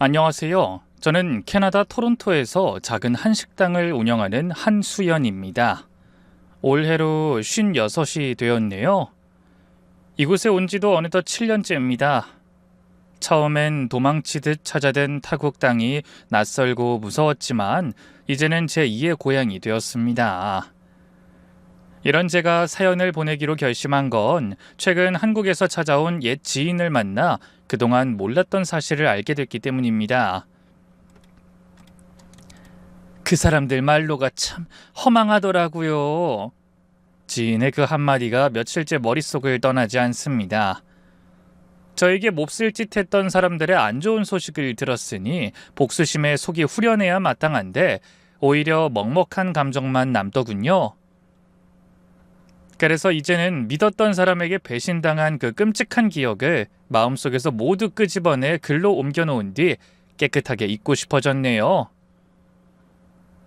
안녕하세요. 저는 캐나다 토론토에서 작은 한식당을 운영하는 한수연입니다. 올해로 56이 되었네요. 이곳에 온 지도 어느덧 7년째입니다. 처음엔 도망치듯 찾아든 타국 땅이 낯설고 무서웠지만 이제는 제2의 고향이 되었습니다. 이런 제가 사연을 보내기로 결심한 건 최근 한국에서 찾아온 옛 지인을 만나 그동안 몰랐던 사실을 알게 됐기 때문입니다. 그 사람들 말로가 참 허망하더라고요. 지인의 그 한마디가 며칠째 머릿속을 떠나지 않습니다. 저에게 몹쓸 짓 했던 사람들의 안 좋은 소식을 들었으니 복수심에 속이 후련해야 마땅한데 오히려 먹먹한 감정만 남더군요. 그래서 이제는 믿었던 사람에게 배신당한 그 끔찍한 기억을 마음속에서 모두 끄집어내 글로 옮겨놓은 뒤 깨끗하게 잊고 싶어졌네요.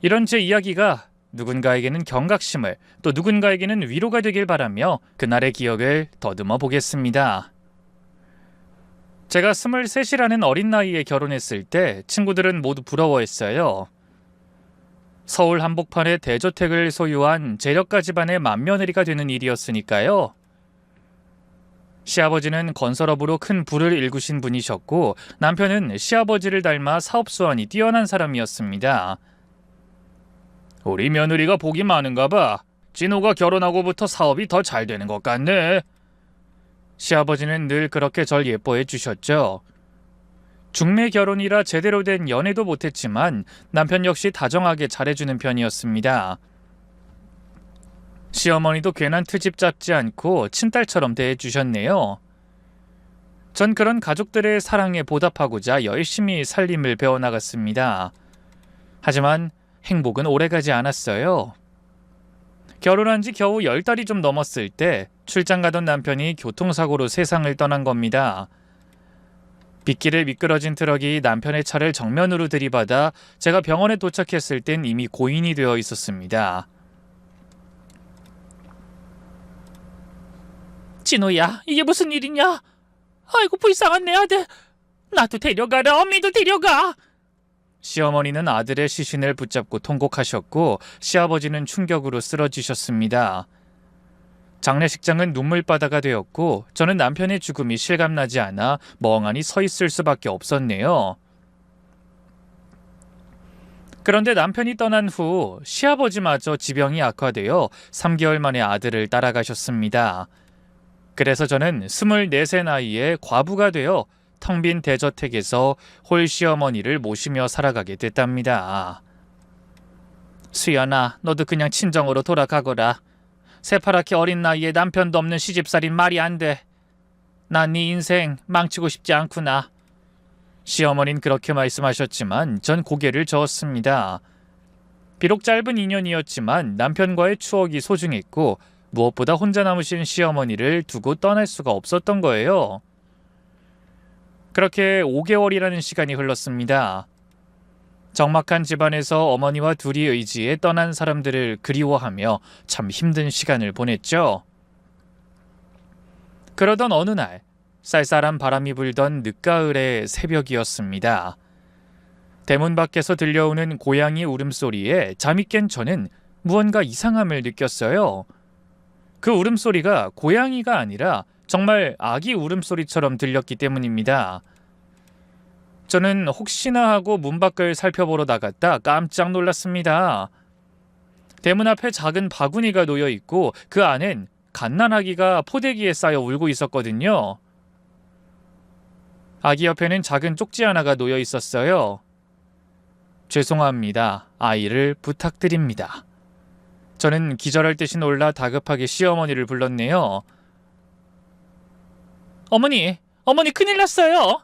이런 제 이야기가 누군가에게는 경각심을 또 누군가에게는 위로가 되길 바라며 그날의 기억을 더듬어 보겠습니다. 제가 23이라는 어린 나이에 결혼했을 때 친구들은 모두 부러워했어요. 서울 한복판에 대저택을 소유한 재력가 집안의 맏며느리가 되는 일이었으니까요. 시아버지는 건설업으로 큰 부를 일구신 분이셨고 남편은 시아버지를 닮아 사업수완이 뛰어난 사람이었습니다. 우리 며느리가 복이 많은가 봐. 진호가 결혼하고부터 사업이 더 잘 되는 것 같네. 시아버지는 늘 그렇게 절 예뻐해 주셨죠. 중매 결혼이라 제대로 된 연애도 못했지만 남편 역시 다정하게 잘해주는 편이었습니다. 시어머니도 괜한 트집 잡지 않고 친딸처럼 대해주셨네요. 전 그런 가족들의 사랑에 보답하고자 열심히 살림을 배워나갔습니다. 하지만 행복은 오래가지 않았어요. 결혼한 지 겨우 10달이 좀 넘었을 때 출장 가던 남편이 교통사고로 세상을 떠난 겁니다. 빗길에 미끄러진 트럭이 남편의 차를 정면으로 들이받아 제가 병원에 도착했을 땐 이미 고인이 되어 있었습니다. 진호야, 이게 무슨 일이냐? 아이고 불쌍한 내 아들. 나도 데려가라. 어미도 데려가. 시어머니는 아들의 시신을 붙잡고 통곡하셨고 시아버지는 충격으로 쓰러지셨습니다. 장례식장은 눈물바다가 되었고 저는 남편의 죽음이 실감나지 않아 멍하니 서 있을 수밖에 없었네요. 그런데 남편이 떠난 후 시아버지마저 지병이 악화되어 3개월 만에 아들을 따라가셨습니다. 그래서 저는 24세 나이에 과부가 되어 텅 빈 대저택에서 홀시어머니를 모시며 살아가게 됐답니다. 수연아, 너도 그냥 친정으로 돌아가거라. 새파랗게 어린 나이에 남편도 없는 시집살인 말이 안 돼. 난 네 인생 망치고 싶지 않구나. 시어머니는 그렇게 말씀하셨지만 전 고개를 저었습니다. 비록 짧은 인연이었지만 남편과의 추억이 소중했고 무엇보다 혼자 남으신 시어머니를 두고 떠날 수가 없었던 거예요. 그렇게 5개월이라는 시간이 흘렀습니다. 적막한 집안에서 어머니와 둘이 의지에 떠난 사람들을 그리워하며 참 힘든 시간을 보냈죠. 그러던 어느 날 쌀쌀한 바람이 불던 늦가을의 새벽이었습니다. 대문 밖에서 들려오는 고양이 울음소리에 잠이 깬 저는 무언가 이상함을 느꼈어요. 그 울음소리가 고양이가 아니라 정말 아기 울음소리처럼 들렸기 때문입니다. 저는 혹시나 하고 문 밖을 살펴보러 나갔다 깜짝 놀랐습니다. 대문 앞에 작은 바구니가 놓여 있고 그 안엔 갓난아기가 포대기에 쌓여 울고 있었거든요. 아기 옆에는 작은 쪽지 하나가 놓여 있었어요. 죄송합니다. 아이를 부탁드립니다. 저는 기절할 듯이 놀라 다급하게 시어머니를 불렀네요. 어머니 큰일 났어요.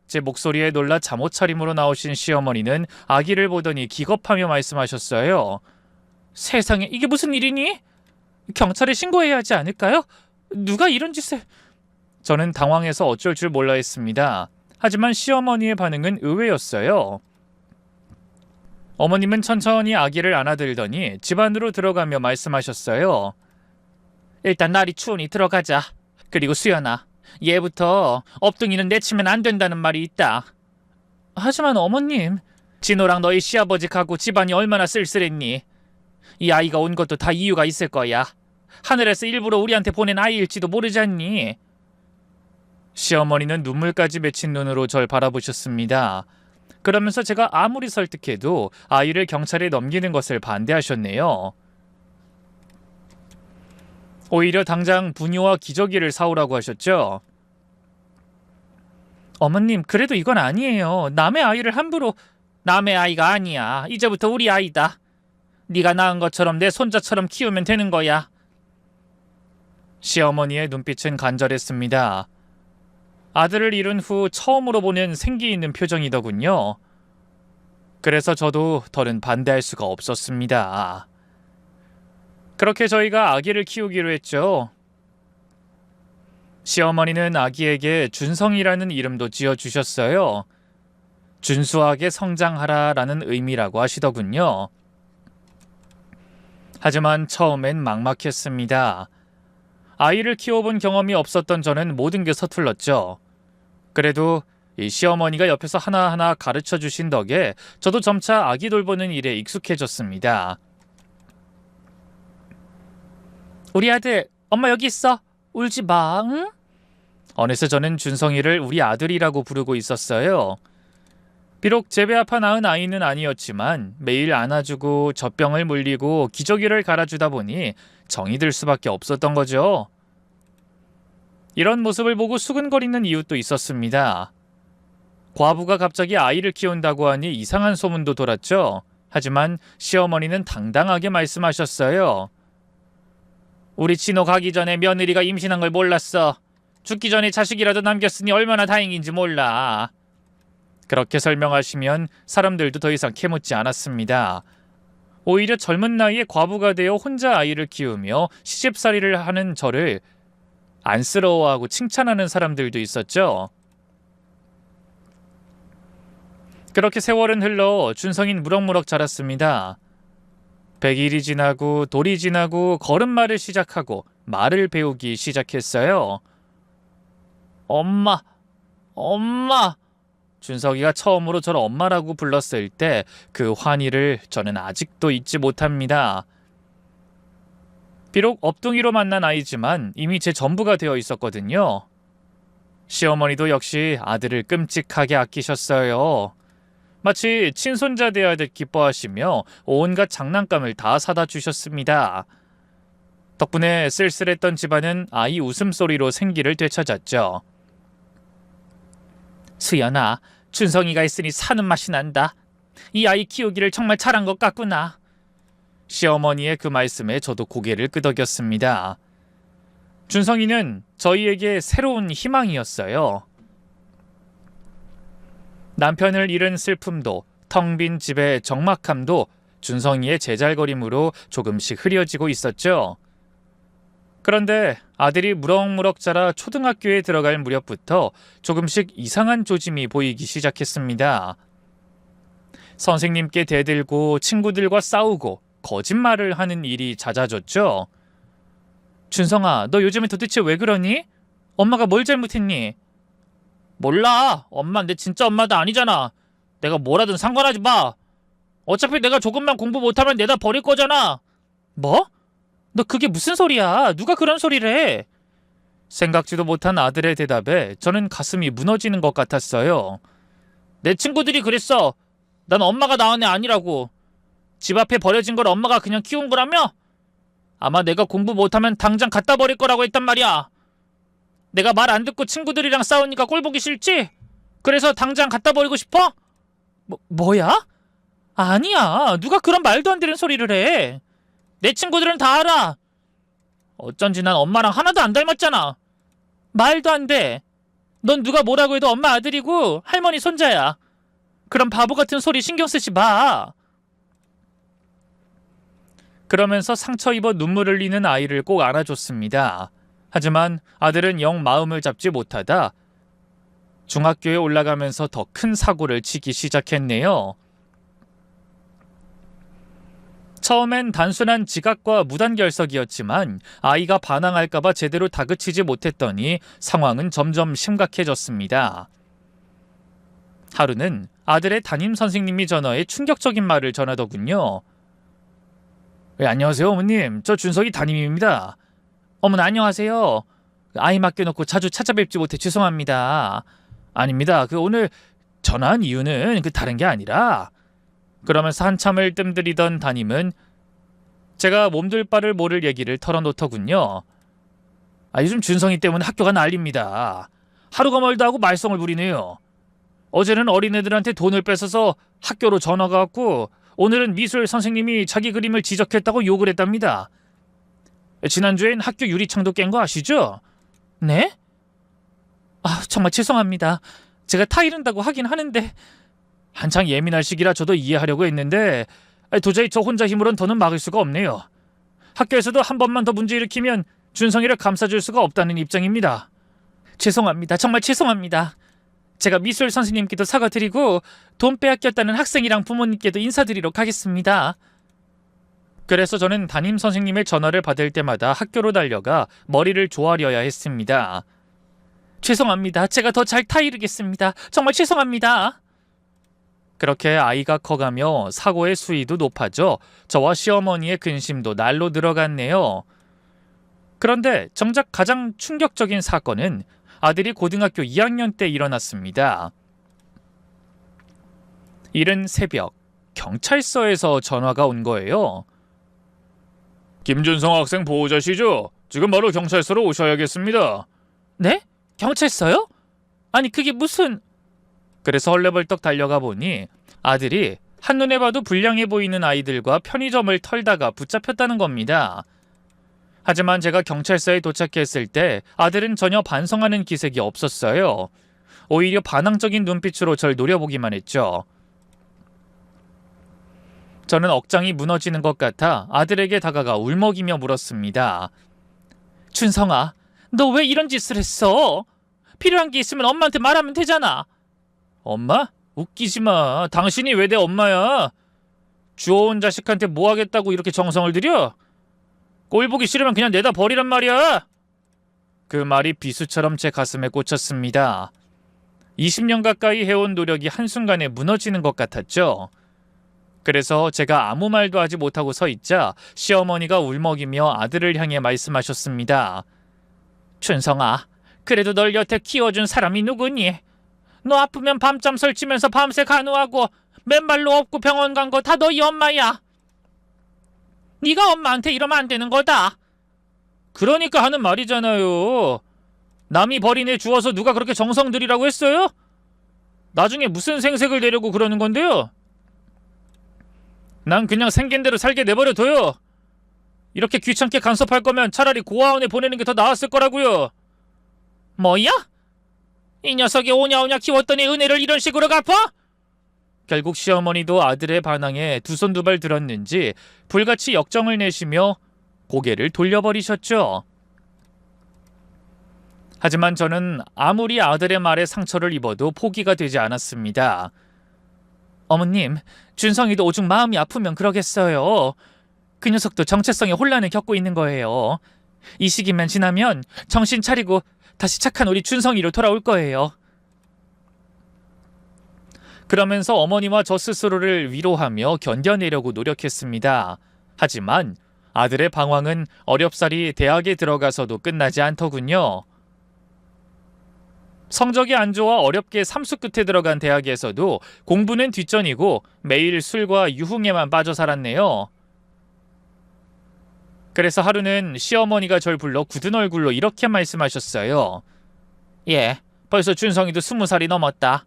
제 목소리에 놀라 잠옷 차림으로 나오신 시어머니는 아기를 보더니 기겁하며 말씀하셨어요. 세상에, 이게 무슨 일이니? 경찰에 신고해야 하지 않을까요? 누가 이런 짓을... 저는 당황해서 어쩔 줄 몰라 했습니다. 하지만 시어머니의 반응은 의외였어요. 어머님은 천천히 아기를 안아들더니 집 안으로 들어가며 말씀하셨어요. 일단 날이 추우니 들어가자. 그리고 수연아, 얘부터 업둥이는 내치면 안 된다는 말이 있다. 하지만 어머님, 진호랑 너희 시아버지 가고 집안이 얼마나 쓸쓸했니? 이 아이가 온 것도 다 이유가 있을 거야. 하늘에서 일부러 우리한테 보낸 아이일지도 모르지 않니? 시어머니는 눈물까지 맺힌 눈으로 절 바라보셨습니다. 그러면서 제가 아무리 설득해도 아이를 경찰에 넘기는 것을 반대하셨네요. 오히려 당장 분유와 기저귀를 사오라고 하셨죠. 어머님, 그래도 이건 아니에요. 남의 아이를 함부로... 남의 아이가 아니야. 이제부터 우리 아이다. 네가 낳은 것처럼 내 손자처럼 키우면 되는 거야. 시어머니의 눈빛은 간절했습니다. 아들을 잃은 후 처음으로 보는 생기 있는 표정이더군요. 그래서 저도 더는 반대할 수가 없었습니다. 그렇게 저희가 아기를 키우기로 했죠. 시어머니는 아기에게 준성이라는 이름도 지어주셨어요. 준수하게 성장하라라는 의미라고 하시더군요. 하지만 처음엔 막막했습니다. 아이를 키워본 경험이 없었던 저는 모든 게 서툴렀죠. 그래도 이 시어머니가 옆에서 하나하나 가르쳐 주신 덕에 저도 점차 아기 돌보는 일에 익숙해졌습니다. 우리 아들, 엄마 여기 있어. 울지 마, 응? 어느새 저는 준성이를 우리 아들이라고 부르고 있었어요. 비록 제 배 아파 낳은 아이는 아니었지만 매일 안아주고 젖병을 물리고 기저귀를 갈아주다 보니 정이 들 수밖에 없었던 거죠. 이런 모습을 보고 수근거리는 이웃도 있었습니다. 과부가 갑자기 아이를 키운다고 하니 이상한 소문도 돌았죠. 하지만 시어머니는 당당하게 말씀하셨어요. 우리 진호 가기 전에 며느리가 임신한 걸 몰랐어. 죽기 전에 자식이라도 남겼으니 얼마나 다행인지 몰라. 그렇게 설명하시면 사람들도 더 이상 캐묻지 않았습니다. 오히려 젊은 나이에 과부가 되어 혼자 아이를 키우며 시집살이를 하는 저를 안쓰러워하고 칭찬하는 사람들도 있었죠. 그렇게 세월은 흘러 준성인 무럭무럭 자랐습니다. 100일이 지나고 돌이 지나고 걸음마를 시작하고 말을 배우기 시작했어요. 엄마, 엄마. 준석이가 처음으로 저를 엄마라고 불렀을 때 그 환희를 저는 아직도 잊지 못합니다. 비록 업둥이로 만난 아이지만 이미 제 전부가 되어 있었거든요. 시어머니도 역시 아들을 끔찍하게 아끼셨어요. 마치 친손자 대하듯 기뻐하시며 온갖 장난감을 다 사다 주셨습니다. 덕분에 쓸쓸했던 집안은 아이 웃음소리로 생기를 되찾았죠. 수연아, 준성이가 있으니 사는 맛이 난다. 이 아이 키우기를 정말 잘한 것 같구나. 시어머니의 그 말씀에 저도 고개를 끄덕였습니다. 준성이는 저희에게 새로운 희망이었어요. 남편을 잃은 슬픔도 텅 빈 집의 적막함도 준성이의 제잘거림으로 조금씩 흐려지고 있었죠. 그런데 아들이 무럭무럭 자라 초등학교에 들어갈 무렵부터 조금씩 이상한 조짐이 보이기 시작했습니다. 선생님께 대들고 친구들과 싸우고 거짓말을 하는 일이 잦아졌죠. 준성아, 너 요즘에 도대체 왜 그러니? 엄마가 뭘 잘못했니? 몰라. 엄마 내 진짜 엄마도 아니잖아. 내가 뭐라든 상관하지 마. 어차피 내가 조금만 공부 못하면 내다 버릴 거잖아. 뭐? 너 그게 무슨 소리야? 누가 그런 소리를 해? 생각지도 못한 아들의 대답에 저는 가슴이 무너지는 것 같았어요. 내 친구들이 그랬어. 난 엄마가 낳은 애 아니라고. 집 앞에 버려진 걸 엄마가 그냥 키운 거라며? 아마 내가 공부 못하면 당장 갖다 버릴 거라고 했단 말이야. 내가 말 안 듣고 친구들이랑 싸우니까 꼴 보기 싫지? 그래서 당장 갖다 버리고 싶어? 뭐야? 아니야. 누가 그런 말도 안 되는 소리를 해. 내 친구들은 다 알아. 어쩐지 난 엄마랑 하나도 안 닮았잖아. 말도 안 돼. 넌 누가 뭐라고 해도 엄마 아들이고 할머니 손자야. 그런 바보 같은 소리 신경 쓰지 마. 그러면서 상처 입어 눈물 흘리는 아이를 꼭 안아줬습니다. 하지만 아들은 영 마음을 잡지 못하다 중학교에 올라가면서 더 큰 사고를 치기 시작했네요. 처음엔 단순한 지각과 무단결석이었지만 아이가 반항할까봐 제대로 다그치지 못했더니 상황은 점점 심각해졌습니다. 하루는 아들의 담임 선생님이 전화해 충격적인 말을 전하더군요. 안녕하세요 어머님. 저 준석이 담임입니다. 어머나 안녕하세요. 아이 맡겨놓고 자주 찾아뵙지 못해 죄송합니다. 아닙니다. 오늘 전화한 이유는 다른 게 아니라. 그러면서 한참을 뜸들이던 담임은 제가 몸둘 바를 모를 얘기를 털어놓더군요. 요즘 준성이 때문에 학교가 난립니다. 하루가 멀다 하고 말썽을 부리네요. 어제는 어린애들한테 돈을 뺏어서 학교로 전화가 왔고 오늘은 미술 선생님이 자기 그림을 지적했다고 욕을 했답니다. 지난주엔 학교 유리창도 깬 거 아시죠? 네? 정말 죄송합니다. 제가 타이른다고 하긴 하는데 한창 예민할 시기라 저도 이해하려고 했는데 도저히 저 혼자 힘으론 더는 막을 수가 없네요. 학교에서도 한 번만 더 문제 일으키면 준성이를 감싸줄 수가 없다는 입장입니다. 죄송합니다. 정말 죄송합니다. 제가 미술 선생님께도 사과드리고 돈 빼앗겼다는 학생이랑 부모님께도 인사드리러 가겠습니다. 그래서 저는 담임 선생님의 전화를 받을 때마다 학교로 달려가 머리를 조아려야 했습니다. 죄송합니다. 제가 더 잘 타이르겠습니다. 정말 죄송합니다. 그렇게 아이가 커가며 사고의 수위도 높아져 저와 시어머니의 근심도 날로 늘어갔네요. 그런데 정작 가장 충격적인 사건은 아들이 고등학교 2학년 때 일어났습니다. 이른 새벽 경찰서에서 전화가 온 거예요. 김준성 학생 보호자시죠? 지금 바로 경찰서로 오셔야겠습니다. 네? 경찰서요? 아니 그게 무슨... 그래서 헐레벌떡 달려가 보니 아들이 한눈에 봐도 불량해 보이는 아이들과 편의점을 털다가 붙잡혔다는 겁니다. 하지만 제가 경찰서에 도착했을 때 아들은 전혀 반성하는 기색이 없었어요. 오히려 반항적인 눈빛으로 절 노려보기만 했죠. 저는 억장이 무너지는 것 같아 아들에게 다가가 울먹이며 물었습니다. 준성아, 너 왜 이런 짓을 했어? 필요한 게 있으면 엄마한테 말하면 되잖아. 엄마? 웃기지 마. 당신이 왜 내 엄마야? 주워온 자식한테 뭐 하겠다고 이렇게 정성을 들여? 꼴 보기 싫으면 그냥 내다 버리란 말이야. 그 말이 비수처럼 제 가슴에 꽂혔습니다. 20년 가까이 해온 노력이 한순간에 무너지는 것 같았죠. 그래서 제가 아무 말도 하지 못하고 서 있자 시어머니가 울먹이며 아들을 향해 말씀하셨습니다. 준성아, 그래도 널 여태 키워준 사람이 누구니? 너 아프면 밤잠 설치면서 밤새 간호하고 맨발로 업고 병원 간 거 다 너희 엄마야. 네가 엄마한테 이러면 안 되는 거다. 그러니까 하는 말이잖아요. 남이 버린 애 주워서 누가 그렇게 정성 들이라고 했어요? 나중에 무슨 생색을 내려고 그러는 건데요? 난 그냥 생긴 대로 살게 내버려둬요. 이렇게 귀찮게 간섭할 거면 차라리 고아원에 보내는 게 더 나았을 거라고요. 뭐야? 이 녀석이 오냐오냐 키웠더니 은혜를 이런 식으로 갚아? 결국 시어머니도 아들의 반항에 두 손 두 발 들었는지 불같이 역정을 내시며 고개를 돌려버리셨죠. 하지만 저는 아무리 아들의 말에 상처를 입어도 포기가 되지 않았습니다. 어머님, 준성이도 오죽 마음이 아프면 그러겠어요. 그 녀석도 정체성의 혼란을 겪고 있는 거예요. 이 시기만 지나면 정신 차리고 다시 착한 우리 준성이로 돌아올 거예요. 그러면서 어머니와 저 스스로를 위로하며 견뎌내려고 노력했습니다. 하지만 아들의 방황은 어렵사리 대학에 들어가서도 끝나지 않더군요. 성적이 안 좋아 어렵게 삼수 끝에 들어간 대학에서도 공부는 뒷전이고 매일 술과 유흥에만 빠져 살았네요. 그래서 하루는 시어머니가 절 불러 굳은 얼굴로 이렇게 말씀하셨어요. 예, 벌써 준성이도 20살이 넘었다.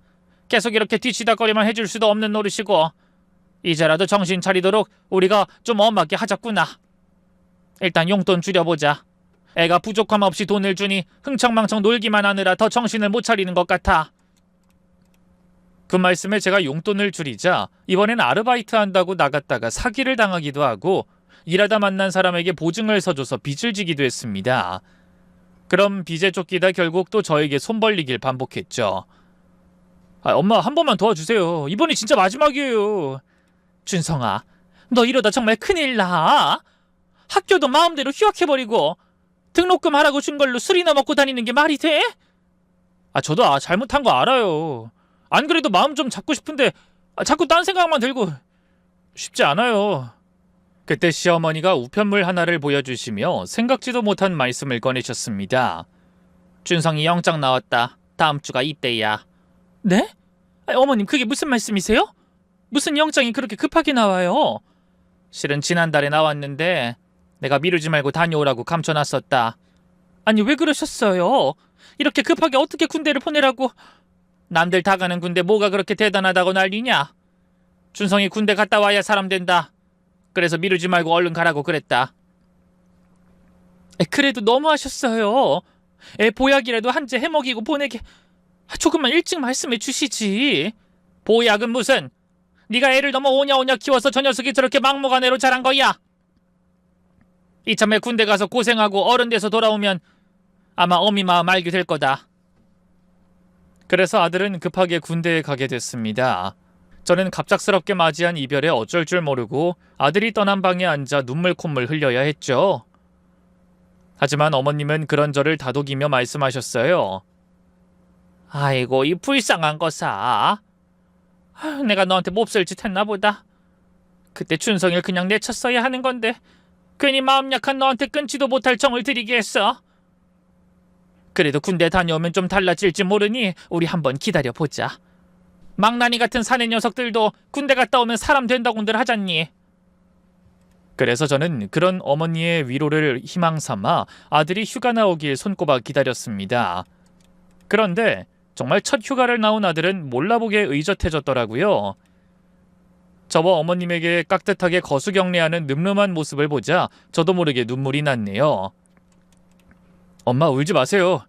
계속 이렇게 뒤치다거리만 해줄 수도 없는 노릇이고 이제라도 정신 차리도록 우리가 좀 엄하게 하자꾸나. 일단 용돈 줄여보자. 애가 부족함 없이 돈을 주니 흥청망청 놀기만 하느라 더 정신을 못 차리는 것 같아. 그 말씀에 제가 용돈을 줄이자 이번엔 아르바이트 한다고 나갔다가 사기를 당하기도 하고 일하다 만난 사람에게 보증을 서줘서 빚을 지기도 했습니다. 그럼 빚에 쫓기다 결국 또 저에게 손 벌리길 반복했죠. 엄마 한 번만 도와주세요. 이번이 진짜 마지막이에요. 준성아, 너 이러다 정말 큰일 나. 학교도 마음대로 휴학해버리고 등록금 하라고 준 걸로 술이나 먹고 다니는 게 말이 돼? 저도 잘못한 거 알아요. 안 그래도 마음 좀 잡고 싶은데 자꾸 딴 생각만 들고 쉽지 않아요. 그때 시어머니가 우편물 하나를 보여주시며 생각지도 못한 말씀을 꺼내셨습니다. 준성이 영장 나왔다. 다음 주가 입대야. 네? 어머님 그게 무슨 말씀이세요? 무슨 영장이 그렇게 급하게 나와요? 실은 지난달에 나왔는데 내가 미루지 말고 다녀오라고 감춰놨었다. 아니 왜 그러셨어요? 이렇게 급하게 어떻게 군대를 보내라고. 남들 다 가는 군대 뭐가 그렇게 대단하다고 난리냐. 준성이 군대 갔다 와야 사람 된다. 그래서 미루지 말고 얼른 가라고 그랬다. 그래도 너무하셨어요. 애 보약이라도 한 재 해먹이고 보내게 조금만 일찍 말씀해 주시지. 보약은 무슨. 네가 애를 너무 오냐오냐 키워서 저 녀석이 저렇게 막무가내로 자란 거야. 이참에 군대 가서 고생하고 어른 돼서 돌아오면 아마 어미 마음 알게 될 거다. 그래서 아들은 급하게 군대에 가게 됐습니다. 저는 갑작스럽게 맞이한 이별에 어쩔 줄 모르고 아들이 떠난 방에 앉아 눈물 콧물 흘려야 했죠. 하지만 어머님은 그런 저를 다독이며 말씀하셨어요. 아이고 이 불쌍한 거사. 내가 너한테 몹쓸 짓 했나 보다. 그때 준성이를 그냥 내쳤어야 하는 건데 괜히 마음 약한 너한테 끊지도 못할 정을 들이게 했어. 그래도 군대 다녀오면 좀 달라질지 모르니 우리 한번 기다려보자. 망나니 같은 사내 녀석들도 군대 갔다 오면 사람 된다고들 하잖니. 그래서 저는 그런 어머니의 위로를 희망 삼아 아들이 휴가 나오길 손꼽아 기다렸습니다. 그런데 정말 첫 휴가를 나온 아들은 몰라보게 의젓해졌더라고요. 저와 어머님에게 깍듯하게 거수경례하는 늠름한 모습을 보자 저도 모르게 눈물이 났네요. 엄마 울지 마세요.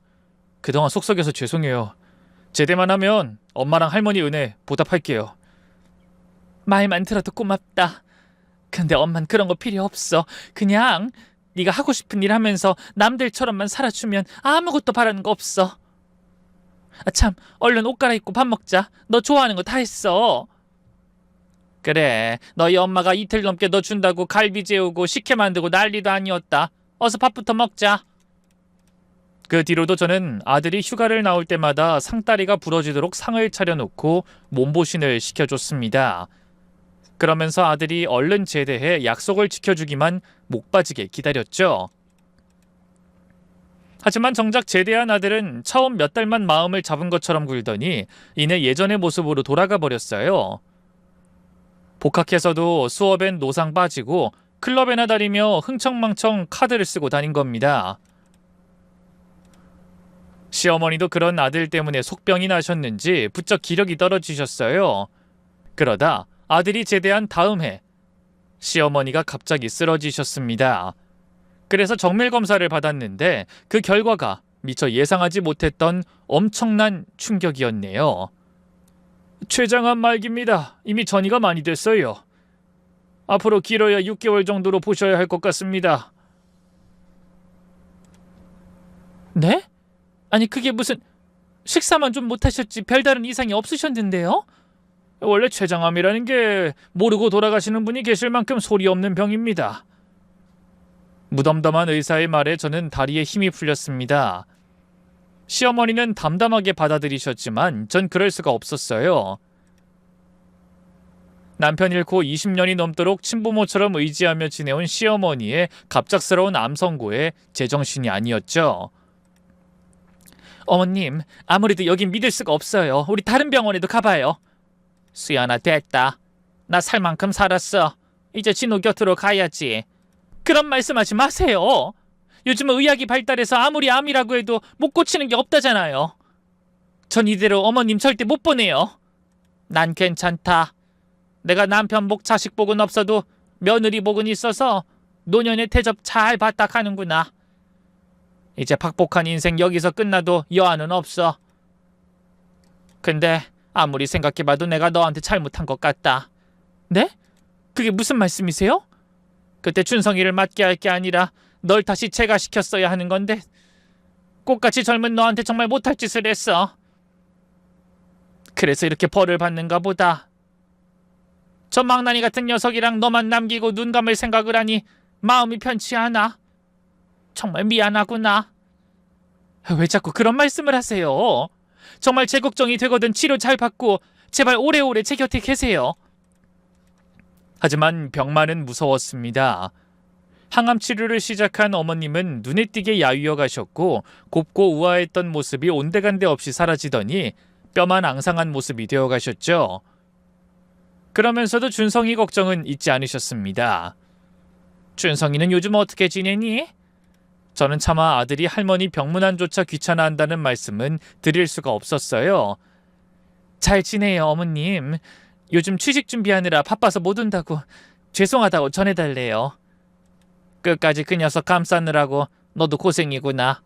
그동안 속썩여서 죄송해요. 제대만 하면 엄마랑 할머니 은혜 보답할게요. 말만 들어도 고맙다. 근데 엄만 그런 거 필요 없어. 그냥 네가 하고 싶은 일 하면서 남들처럼만 살아주면 아무것도 바라는 거 없어. 참, 얼른 옷 갈아입고 밥 먹자. 너 좋아하는 거 다 했어. 그래, 너희 엄마가 이틀 넘게 너 준다고 갈비 재우고 식혜 만들고 난리도 아니었다. 어서 밥부터 먹자. 그 뒤로도 저는 아들이 휴가를 나올 때마다 상다리가 부러지도록 상을 차려놓고 몸보신을 시켜줬습니다. 그러면서 아들이 얼른 제대해 약속을 지켜주기만 목 빠지게 기다렸죠. 하지만 정작 제대한 아들은 처음 몇 달만 마음을 잡은 것처럼 굴더니 이내 예전의 모습으로 돌아가 버렸어요. 복학해서도 수업엔 노상 빠지고 클럽에나 다니며 흥청망청 카드를 쓰고 다닌 겁니다. 시어머니도 그런 아들 때문에 속병이 나셨는지 부쩍 기력이 떨어지셨어요. 그러다 아들이 제대한 다음 해 시어머니가 갑자기 쓰러지셨습니다. 그래서 정밀검사를 받았는데 그 결과가 미처 예상하지 못했던 엄청난 충격이었네요. 췌장암 말기입니다. 이미 전이가 많이 됐어요. 앞으로 길어야 6개월 정도로 보셔야 할 것 같습니다. 네? 아니 그게 무슨 식사만 좀 못하셨지 별다른 이상이 없으셨는데요? 원래 췌장암이라는 게 모르고 돌아가시는 분이 계실 만큼 소리 없는 병입니다. 무덤덤한 의사의 말에 저는 다리에 힘이 풀렸습니다. 시어머니는 담담하게 받아들이셨지만 전 그럴 수가 없었어요. 남편 잃고 20년이 넘도록 친부모처럼 의지하며 지내온 시어머니의 갑작스러운 암 선고에 제정신이 아니었죠. 어머님, 아무래도 여긴 믿을 수가 없어요. 우리 다른 병원에도 가봐요. 수연아, 됐다. 나 살 만큼 살았어. 이제 진호 곁으로 가야지. 그런 말씀하지 마세요. 요즘은 의학이 발달해서 아무리 암이라고 해도 못 고치는 게 없다잖아요. 전 이대로 어머님 절대 못 보내요. 난 괜찮다. 내가 남편 복 자식 복은 없어도 며느리 복은 있어서 노년의 대접 잘 받닥하는구나. 이제 박복한 인생 여기서 끝나도 여한은 없어. 근데 아무리 생각해봐도 내가 너한테 잘못한 것 같다. 네? 그게 무슨 말씀이세요? 그때 준성이를 맞게 할 게 아니라 널 다시 제가시켰어야 하는 건데 꽃같이 젊은 너한테 정말 못할 짓을 했어. 그래서 이렇게 벌을 받는가 보다. 저 망나니 같은 녀석이랑 너만 남기고 눈 감을 생각을 하니 마음이 편치 않아. 정말 미안하구나. 왜 자꾸 그런 말씀을 하세요? 정말 제 걱정이 되거든 치료 잘 받고 제발 오래오래 제 곁에 계세요. 하지만 병만은 무서웠습니다. 항암 치료를 시작한 어머님은 눈에 띄게 야위어 가셨고 곱고 우아했던 모습이 온데간데 없이 사라지더니 뼈만 앙상한 모습이 되어 가셨죠. 그러면서도 준성이 걱정은 잊지 않으셨습니다. 준성이는 요즘 어떻게 지내니? 저는 차마 아들이 할머니 병문안조차 귀찮아한다는 말씀은 드릴 수가 없었어요. 잘 지내요, 어머님. 요즘 취직 준비하느라 바빠서 못 온다고 죄송하다고 전해달래요. 끝까지 그 녀석 감싸느라고 너도 고생이구나.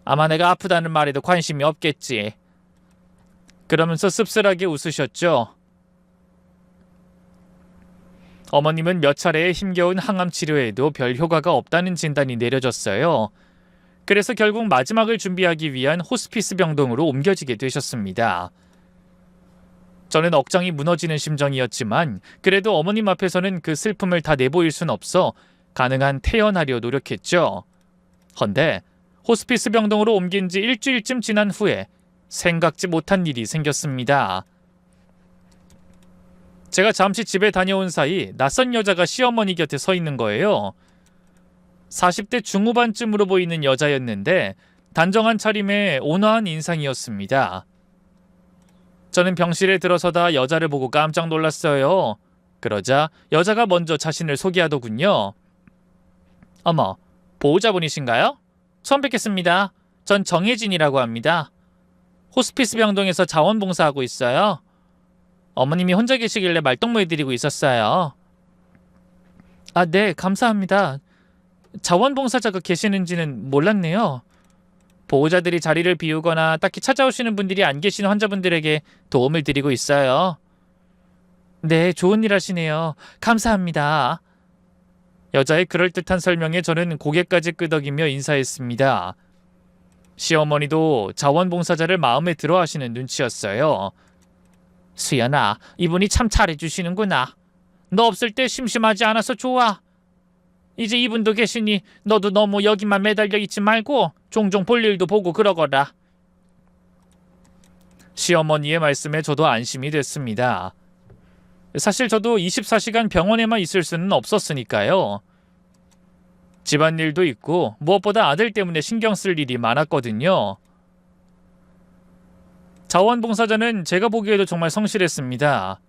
아마 내가 아프다는 말에도 관심이 없겠지. 그러면서 씁쓸하게 웃으셨죠. 어머님은 몇 차례의 힘겨운 항암 치료에도 별 효과가 없다는 진단이 내려졌어요. 그래서 결국 마지막을 준비하기 위한 호스피스 병동으로 옮겨지게 되셨습니다. 저는 억장이 무너지는 심정이었지만 그래도 어머님 앞에서는 그 슬픔을 다 내보일 순 없어 가능한 태연하려 노력했죠. 헌데 호스피스 병동으로 옮긴 지 일주일쯤 지난 후에 생각지 못한 일이 생겼습니다. 제가 잠시 집에 다녀온 사이 낯선 여자가 시어머니 곁에 서 있는 거예요. 40대 중후반쯤으로 보이는 여자였는데 단정한 차림에 온화한 인상이었습니다. 저는 병실에 들어서다 여자를 보고 깜짝 놀랐어요. 그러자 여자가 먼저 자신을 소개하더군요. 어머, 보호자분이신가요? 처음 뵙겠습니다. 전 정혜진이라고 합니다. 호스피스 병동에서 자원봉사하고 있어요. 어머님이 혼자 계시길래 말동무해드리고 있었어요. 아, 네, 감사합니다. 자원봉사자가 계시는지는 몰랐네요. 보호자들이 자리를 비우거나 딱히 찾아오시는 분들이 안 계신 환자분들에게 도움을 드리고 있어요. 네, 좋은 일 하시네요. 감사합니다. 여자의 그럴듯한 설명에 저는 고개까지 끄덕이며 인사했습니다. 시어머니도 자원봉사자를 마음에 들어 하시는 눈치였어요. 수연아, 이분이 참 잘해주시는구나. 너 없을 때 심심하지 않아서 좋아. 이제 이분도 계시니 너도 너무 여기만 매달려 있지 말고 종종 볼 일도 보고 그러거라. 시어머니의 말씀에 저도 안심이 됐습니다. 사실 저도 24시간 병원에만 있을 수는 없었으니까요. 집안일도 있고 무엇보다 아들 때문에 신경 쓸 일이 많았거든요. 자원봉사자는 제가 보기에도 정말 성실했습니다.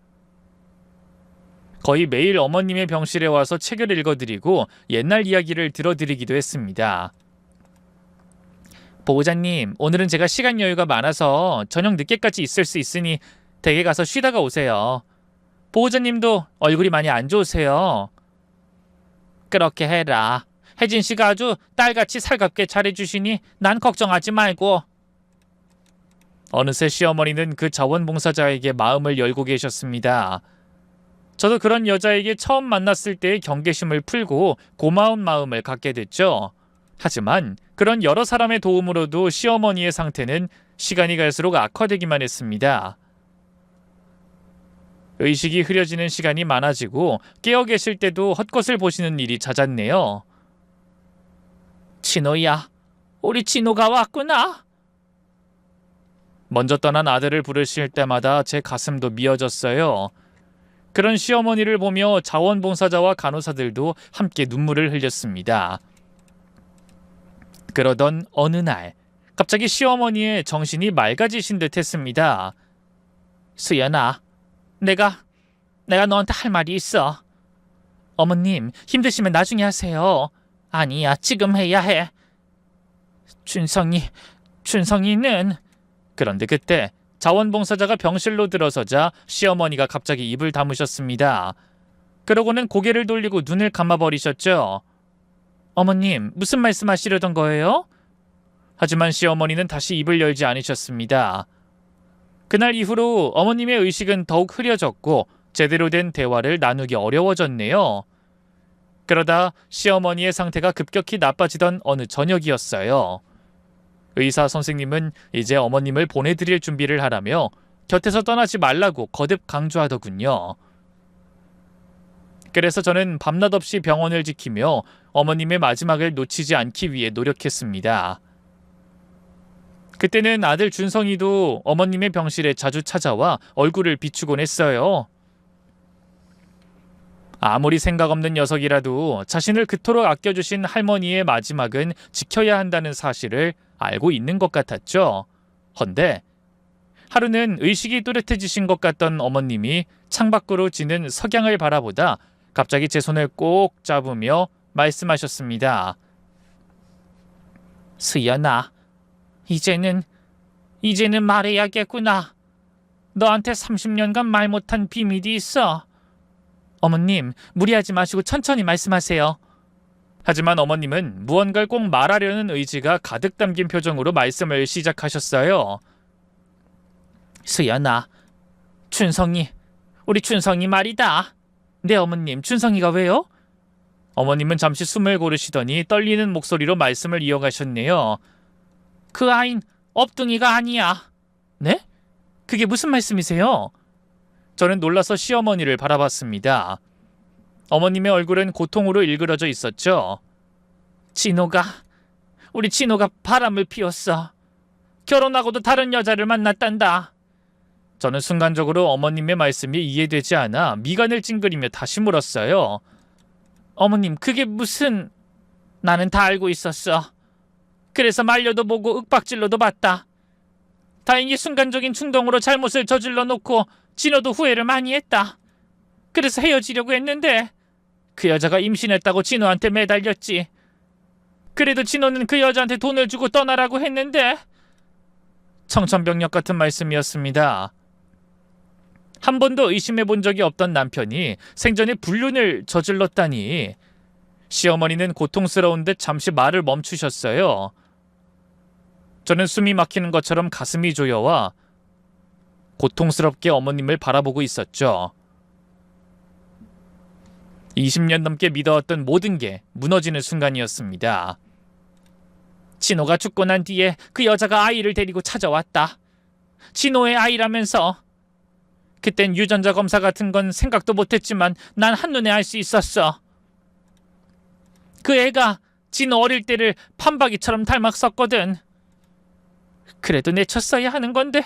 거의 매일 어머님의 병실에 와서 책을 읽어드리고 옛날 이야기를 들어드리기도 했습니다. 보호자님, 오늘은 제가 시간 여유가 많아서 저녁 늦게까지 있을 수 있으니 댁에 가서 쉬다가 오세요. 보호자님도 얼굴이 많이 안 좋으세요. 그렇게 해라. 혜진 씨가 아주 딸같이 살갑게 잘해주시니 난 걱정하지 말고. 어느새 시어머니는 그 자원봉사자에게 마음을 열고 계셨습니다. 저도 그런 여자에게 처음 만났을 때의 경계심을 풀고 고마운 마음을 갖게 됐죠. 하지만 그런 여러 사람의 도움으로도 시어머니의 상태는 시간이 갈수록 악화되기만 했습니다. 의식이 흐려지는 시간이 많아지고 깨어 계실 때도 헛것을 보시는 일이 잦았네요. 진호야, 우리 진호가 왔구나. 먼저 떠난 아들을 부르실 때마다 제 가슴도 미어졌어요. 그런 시어머니를 보며 자원봉사자와 간호사들도 함께 눈물을 흘렸습니다. 그러던 어느 날 갑자기 시어머니의 정신이 맑아지신 듯 했습니다. 수연아, 내가 너한테 할 말이 있어. 어머님, 힘드시면 나중에 하세요. 아니야, 지금 해야 해. 준성이는... 그런데 그때 자원봉사자가 병실로 들어서자 시어머니가 갑자기 입을 다무셨습니다. 그러고는 고개를 돌리고 눈을 감아버리셨죠. 어머님, 무슨 말씀하시려던 거예요? 하지만 시어머니는 다시 입을 열지 않으셨습니다. 그날 이후로 어머님의 의식은 더욱 흐려졌고 제대로 된 대화를 나누기 어려워졌네요. 그러다 시어머니의 상태가 급격히 나빠지던 어느 저녁이었어요. 의사 선생님은 이제 어머님을 보내드릴 준비를 하라며 곁에서 떠나지 말라고 거듭 강조하더군요. 그래서 저는 밤낮 없이 병원을 지키며 어머님의 마지막을 놓치지 않기 위해 노력했습니다. 그때는 아들 준성이도 어머님의 병실에 자주 찾아와 얼굴을 비추곤 했어요. 아무리 생각 없는 녀석이라도 자신을 그토록 아껴주신 할머니의 마지막은 지켜야 한다는 사실을 알고 있는 것 같았죠. 헌데 하루는 의식이 또렷해지신 것 같던 어머님이 창밖으로 지는 석양을 바라보다 갑자기 제 손을 꼭 잡으며 말씀하셨습니다. 수연아, 이제는 말해야겠구나. 너한테 30년간 말 못한 비밀이 있어. 어머님, 무리하지 마시고 천천히 말씀하세요. 하지만 어머님은 무언가를 꼭 말하려는 의지가 가득 담긴 표정으로 말씀을 시작하셨어요. 수연아, 우리 춘성이 말이다. 네 어머님, 춘성이가 왜요? 어머님은 잠시 숨을 고르시더니 떨리는 목소리로 말씀을 이어가셨네요. 그 아인 업둥이가 아니야. 네? 그게 무슨 말씀이세요? 저는 놀라서 시어머니를 바라봤습니다. 어머님의 얼굴은 고통으로 일그러져 있었죠. 우리 진호가 바람을 피웠어. 결혼하고도 다른 여자를 만났단다. 저는 순간적으로 어머님의 말씀이 이해되지 않아 미간을 찡그리며 다시 물었어요. 어머님, 그게 무슨... 나는 다 알고 있었어. 그래서 말려도 보고 윽박질러도 봤다. 다행히 순간적인 충동으로 잘못을 저질러 놓고 진호도 후회를 많이 했다. 그래서 헤어지려고 했는데 그 여자가 임신했다고 진호한테 매달렸지. 그래도 진호는 그 여자한테 돈을 주고 떠나라고 했는데... 청천벽력 같은 말씀이었습니다. 한 번도 의심해 본 적이 없던 남편이 생전에 불륜을 저질렀다니. 시어머니는 고통스러운 듯 잠시 말을 멈추셨어요. 저는 숨이 막히는 것처럼 가슴이 조여와 고통스럽게 어머님을 바라보고 있었죠. 20년 넘게 믿어왔던 모든 게 무너지는 순간이었습니다. 진호가 죽고 난 뒤에 그 여자가 아이를 데리고 찾아왔다. 진호의 아이라면서. 그땐 유전자 검사 같은 건 생각도 못했지만 난 한눈에 알 수 있었어. 그 애가 진호 어릴 때를 판박이처럼 닮았었거든. 그래도 내쳤어야 하는 건데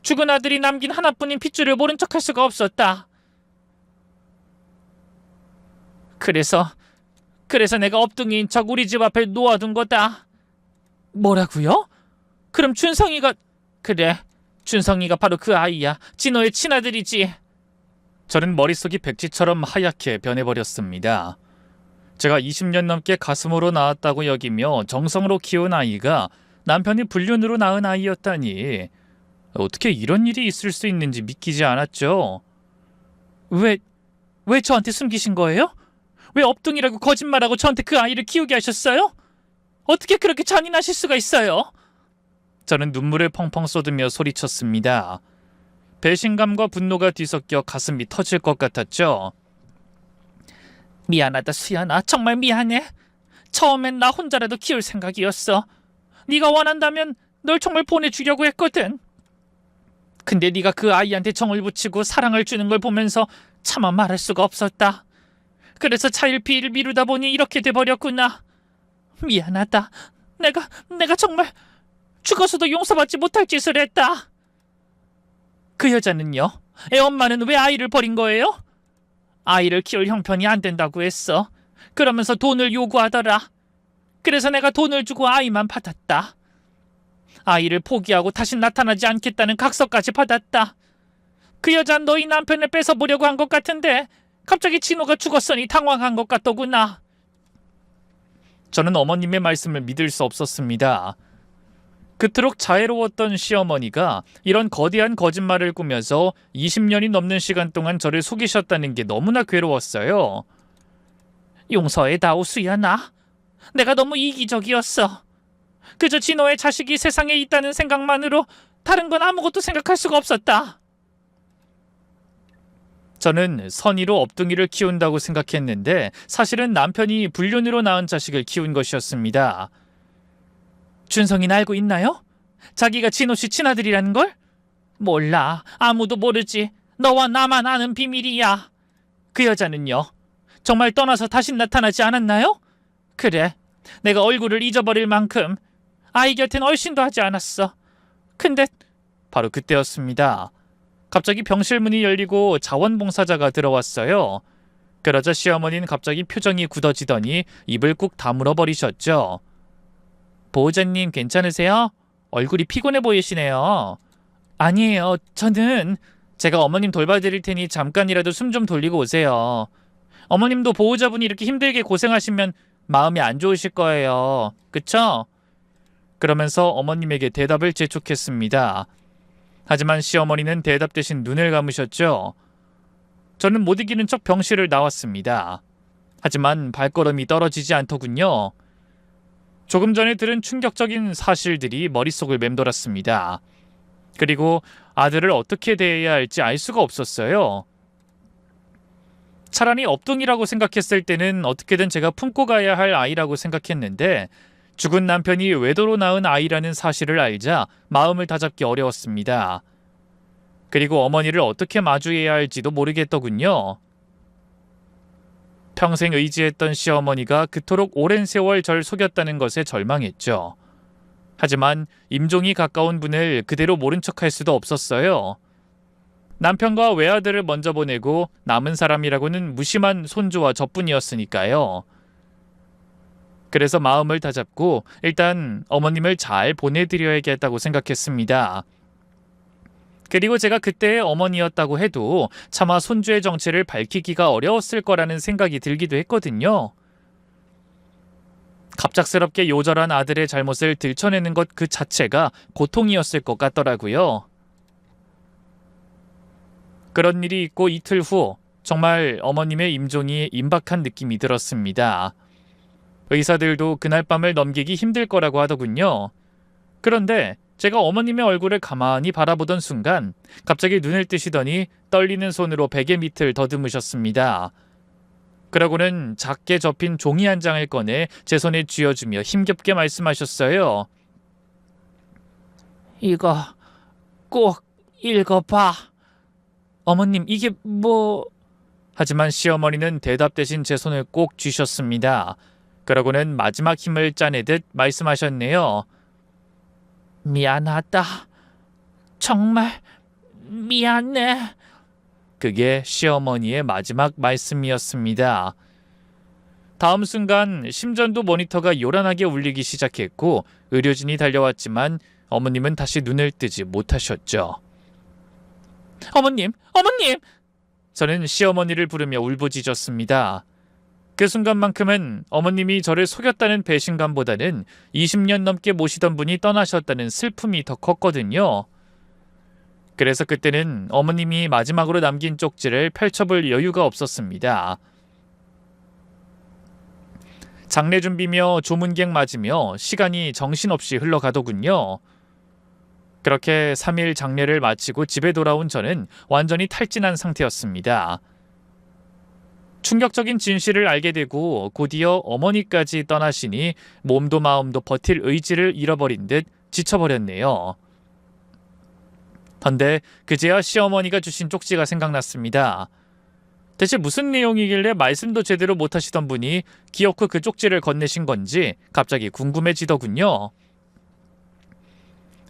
죽은 아들이 남긴 하나뿐인 핏줄을 모른 척할 수가 없었다. 그래서 내가 업둥이인 척 우리 집 앞에 놓아둔 거다. 뭐라고요? 그럼 준성이가... 그래, 준성이가 바로 그 아이야. 진호의 친아들이지. 저는 머릿속이 백지처럼 하얗게 변해버렸습니다. 제가 20년 넘게 가슴으로 낳았다고 여기며 정성으로 키운 아이가 남편이 불륜으로 낳은 아이였다니. 어떻게 이런 일이 있을 수 있는지 믿기지 않았죠. 왜 저한테 숨기신 거예요? 왜 업둥이라고 거짓말하고 저한테 그 아이를 키우게 하셨어요? 어떻게 그렇게 잔인하실 수가 있어요? 저는 눈물을 펑펑 쏟으며 소리쳤습니다. 배신감과 분노가 뒤섞여 가슴이 터질 것 같았죠. 미안하다 수연아, 정말 미안해. 처음엔 나 혼자라도 키울 생각이었어. 네가 원한다면 널 정말 보내주려고 했거든. 근데 네가 그 아이한테 정을 붙이고 사랑을 주는 걸 보면서 차마 말할 수가 없었다. 그래서 차일피일 미루다 보니 이렇게 돼버렸구나. 미안하다. 내가 정말 죽어서도 용서받지 못할 짓을 했다. 그 여자는요? 애 엄마는 왜 아이를 버린 거예요? 아이를 키울 형편이 안 된다고 했어. 그러면서 돈을 요구하더라. 그래서 내가 돈을 주고 아이만 받았다. 아이를 포기하고 다시 나타나지 않겠다는 각서까지 받았다. 그 여자는 너희 남편을 뺏어보려고 한 것 같은데 갑자기 진호가 죽었으니 당황한 것 같더구나. 저는 어머님의 말씀을 믿을 수 없었습니다. 그토록 자애로웠던 시어머니가 이런 거대한 거짓말을 꾸며서 20년이 넘는 시간 동안 저를 속이셨다는 게 너무나 괴로웠어요. 용서해다오 수연아. 내가 너무 이기적이었어. 그저 진호의 자식이 세상에 있다는 생각만으로 다른 건 아무것도 생각할 수가 없었다. 저는 선의로 업둥이를 키운다고 생각했는데 사실은 남편이 불륜으로 낳은 자식을 키운 것이었습니다. 준성이는 알고 있나요? 자기가 진호 씨 친아들이라는 걸? 몰라. 아무도 모르지. 너와 나만 아는 비밀이야. 그 여자는요? 정말 떠나서 다시 나타나지 않았나요? 그래. 내가 얼굴을 잊어버릴 만큼 아이 곁엔 얼씬도 하지 않았어. 근데 바로 그때였습니다. 갑자기 병실 문이 열리고 자원봉사자가 들어왔어요. 그러자 시어머니는 갑자기 표정이 굳어지더니 입을 꾹 다물어 버리셨죠. 보호자님 괜찮으세요? 얼굴이 피곤해 보이시네요. 아니에요. 제가 어머님 돌봐드릴 테니 잠깐이라도 숨 좀 돌리고 오세요. 어머님도 보호자분이 이렇게 힘들게 고생하시면 마음이 안 좋으실 거예요. 그쵸? 그러면서 어머님에게 대답을 재촉했습니다. 하지만 시어머니는 대답 대신 눈을 감으셨죠. 저는 못 이기는 척 병실을 나왔습니다. 하지만 발걸음이 떨어지지 않더군요. 조금 전에 들은 충격적인 사실들이 머릿속을 맴돌았습니다. 그리고 아들을 어떻게 대해야 할지 알 수가 없었어요. 차라리 업둥이라고 생각했을 때는 어떻게든 제가 품고 가야 할 아이라고 생각했는데 죽은 남편이 외도로 낳은 아이라는 사실을 알자 마음을 다잡기 어려웠습니다. 그리고 어머니를 어떻게 마주해야 할지도 모르겠더군요. 평생 의지했던 시어머니가 그토록 오랜 세월 절 속였다는 것에 절망했죠. 하지만 임종이 가까운 분을 그대로 모른 척할 수도 없었어요. 남편과 외아들을 먼저 보내고 남은 사람이라고는 무심한 손주와 저뿐이었으니까요. 그래서 마음을 다잡고 일단 어머님을 잘 보내드려야겠다고 생각했습니다. 그리고 제가 그때의 어머니였다고 해도 차마 손주의 정체를 밝히기가 어려웠을 거라는 생각이 들기도 했거든요. 갑작스럽게 요절한 아들의 잘못을 들춰내는 것 그 자체가 고통이었을 것 같더라고요. 그런 일이 있고 이틀 후 정말 어머님의 임종이 임박한 느낌이 들었습니다. 의사들도 그날 밤을 넘기기 힘들 거라고 하더군요. 그런데 제가 어머님의 얼굴을 가만히 바라보던 순간 갑자기 눈을 뜨시더니 떨리는 손으로 베개 밑을 더듬으셨습니다. 그러고는 작게 접힌 종이 한 장을 꺼내 제 손에 쥐어주며 힘겹게 말씀하셨어요. 이거 꼭 읽어봐. 어머님 이게 뭐... 하지만 시어머니는 대답 대신 제 손을 꼭 쥐셨습니다. 그러고는 마지막 힘을 짜내듯 말씀하셨네요. 미안하다. 정말 미안해. 그게 시어머니의 마지막 말씀이었습니다. 다음 순간 심전도 모니터가 요란하게 울리기 시작했고 의료진이 달려왔지만 어머님은 다시 눈을 뜨지 못하셨죠. 어머님! 어머님! 저는 시어머니를 부르며 울부짖었습니다. 그 순간만큼은 어머님이 저를 속였다는 배신감보다는 20년 넘게 모시던 분이 떠나셨다는 슬픔이 더 컸거든요. 그래서 그때는 어머님이 마지막으로 남긴 쪽지를 펼쳐볼 여유가 없었습니다. 장례 준비며 조문객 맞으며 시간이 정신없이 흘러가더군요. 그렇게 3일 장례를 마치고 집에 돌아온 저는 완전히 탈진한 상태였습니다. 충격적인 진실을 알게 되고 곧이어 어머니까지 떠나시니 몸도 마음도 버틸 의지를 잃어버린 듯 지쳐버렸네요. 헌데 그제야 시어머니가 주신 쪽지가 생각났습니다. 대체 무슨 내용이길래 말씀도 제대로 못하시던 분이 기어코 그 쪽지를 건네신 건지 갑자기 궁금해지더군요.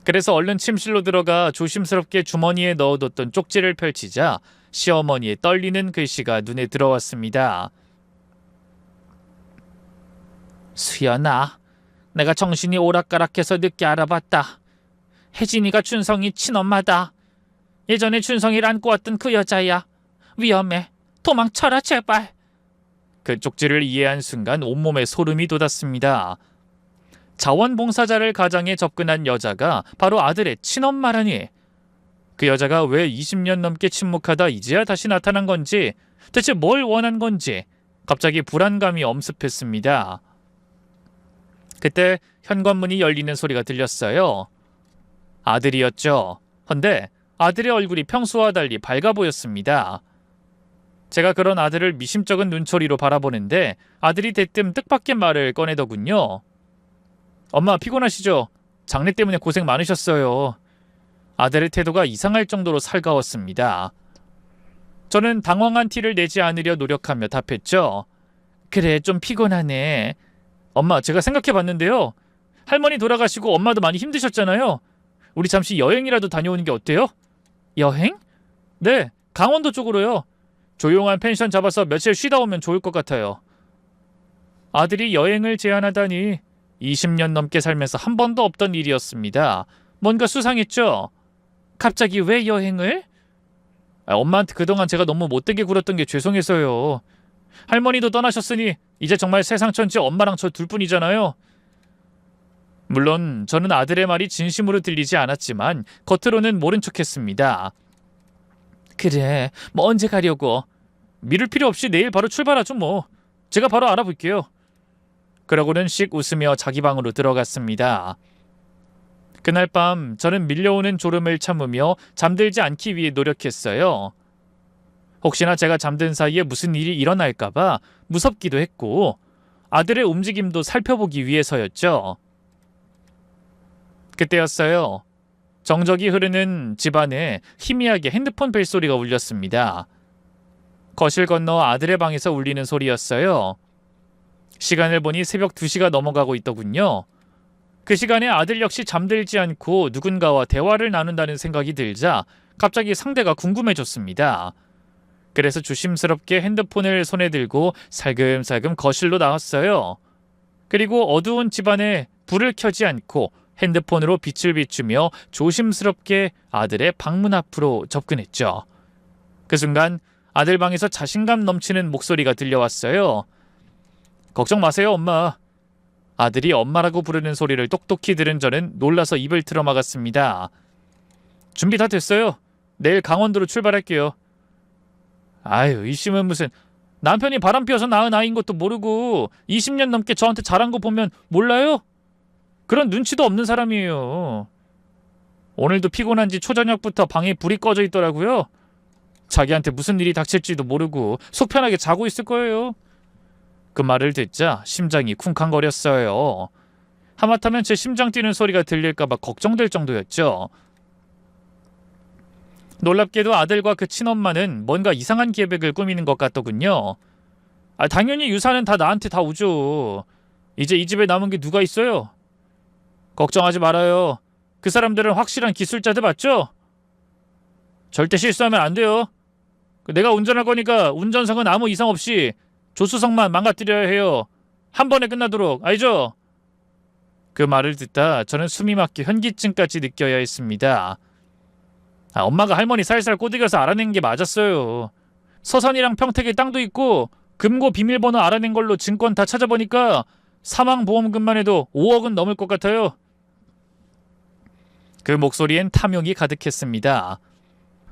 그래서 얼른 침실로 들어가 조심스럽게 주머니에 넣어뒀던 쪽지를 펼치자 시어머니의 떨리는 글씨가 눈에 들어왔습니다. 수연아, 내가 정신이 오락가락해서 늦게 알아봤다. 혜진이가 춘성이 친엄마다. 예전에 춘성이를 안고 왔던 그 여자야. 위험해. 도망쳐라 제발. 그 쪽지를 이해한 순간 온몸에 소름이 돋았습니다. 자원봉사자를 가장해 접근한 여자가 바로 아들의 친엄마라니. 그 여자가 왜 20년 넘게 침묵하다 이제야 다시 나타난 건지, 대체 뭘 원한 건지 갑자기 불안감이 엄습했습니다. 그때 현관문이 열리는 소리가 들렸어요. 아들이었죠. 헌데 아들의 얼굴이 평소와 달리 밝아 보였습니다. 제가 그런 아들을 미심쩍은 눈초리로 바라보는데 아들이 대뜸 뜻밖의 말을 꺼내더군요. 엄마 피곤하시죠? 장례 때문에 고생 많으셨어요. 아들의 태도가 이상할 정도로 살가웠습니다. 저는 당황한 티를 내지 않으려 노력하며 답했죠. 그래, 좀 피곤하네. 엄마, 제가 생각해봤는데요. 할머니 돌아가시고 엄마도 많이 힘드셨잖아요. 우리 잠시 여행이라도 다녀오는 게 어때요? 여행? 네, 강원도 쪽으로요. 조용한 펜션 잡아서 며칠 쉬다 오면 좋을 것 같아요. 아들이 여행을 제안하다니 20년 넘게 살면서 한 번도 없던 일이었습니다. 뭔가 수상했죠? 갑자기 왜 여행을? 엄마한테 그동안 제가 너무 못되게 굴었던 게 죄송해서요. 할머니도 떠나셨으니 이제 정말 세상 천지 엄마랑 저 둘뿐이잖아요. 물론 저는 아들의 말이 진심으로 들리지 않았지만 겉으로는 모른 척했습니다. 그래, 뭐 언제 가려고? 미룰 필요 없이 내일 바로 출발하죠 뭐. 제가 바로 알아볼게요. 그러고는 씩 웃으며 자기 방으로 들어갔습니다. 그날 밤 저는 밀려오는 졸음을 참으며 잠들지 않기 위해 노력했어요. 혹시나 제가 잠든 사이에 무슨 일이 일어날까봐 무섭기도 했고 아들의 움직임도 살펴보기 위해서였죠. 그때였어요. 정적이 흐르는 집안에 희미하게 핸드폰 벨소리가 울렸습니다. 거실 건너 아들의 방에서 울리는 소리였어요. 시간을 보니 새벽 2시가 넘어가고 있더군요. 그 시간에 아들 역시 잠들지 않고 누군가와 대화를 나눈다는 생각이 들자 갑자기 상대가 궁금해졌습니다. 그래서 조심스럽게 핸드폰을 손에 들고 살금살금 거실로 나왔어요. 그리고 어두운 집안에 불을 켜지 않고 핸드폰으로 빛을 비추며 조심스럽게 아들의 방문 앞으로 접근했죠. 그 순간 아들 방에서 자신감 넘치는 목소리가 들려왔어요. 걱정 마세요, 엄마. 아들이 엄마라고 부르는 소리를 똑똑히 들은 저는 놀라서 입을 틀어막았습니다. 준비 다 됐어요. 내일 강원도로 출발할게요. 아유, 의심은 무슨. 남편이 바람 피워서 낳은 아이인 것도 모르고 20년 넘게 저한테 잘한 거 보면 몰라요? 그런 눈치도 없는 사람이에요. 오늘도 피곤한지 초저녁부터 방에 불이 꺼져 있더라고요. 자기한테 무슨 일이 닥칠지도 모르고 속 편하게 자고 있을 거예요. 그 말을 듣자 심장이 쿵쾅거렸어요. 하마터면 제 심장 뛰는 소리가 들릴까봐 걱정될 정도였죠. 놀랍게도 아들과 그 친엄마는 뭔가 이상한 계획을 꾸미는 것 같더군요. 당연히 유산은 다 나한테 다 오죠. 이제 이 집에 남은 게 누가 있어요? 걱정하지 말아요. 그 사람들은 확실한 기술자들 맞죠? 절대 실수하면 안 돼요. 내가 운전할 거니까 운전석은 아무 이상 없이 조수석만 망가뜨려야 해요. 한 번에 끝나도록, 알죠? 그 말을 듣다 저는 숨이 막혀 현기증까지 느껴야 했습니다. 엄마가 할머니 살살 꼬드겨서 알아낸 게 맞았어요. 서산이랑 평택에 땅도 있고 금고 비밀번호 알아낸 걸로 증권 다 찾아보니까 사망보험금만 해도 5억은 넘을 것 같아요. 그 목소리엔 탐욕이 가득했습니다.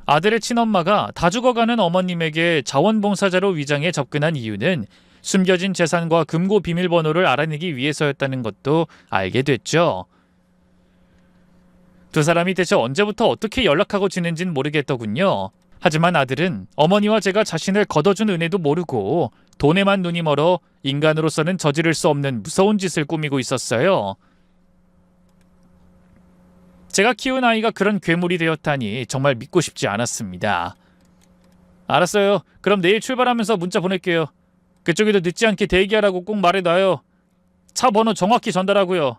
아들의 친엄마가 다 죽어가는 어머님에게 자원봉사자로 위장해 접근한 이유는 숨겨진 재산과 금고 비밀번호를 알아내기 위해서였다는 것도 알게 됐죠. 두 사람이 대체 언제부터 어떻게 연락하고 지낸진 모르겠더군요. 하지만 아들은 어머니와 제가 자신을 걷어준 은혜도 모르고 돈에만 눈이 멀어 인간으로서는 저지를 수 없는 무서운 짓을 꾸미고 있었어요. 제가 키운 아이가 그런 괴물이 되었다니 정말 믿고 싶지 않았습니다. 알았어요. 그럼 내일 출발하면서 문자 보낼게요. 그쪽에도 늦지 않게 대기하라고 꼭 말해놔요. 차 번호 정확히 전달하고요.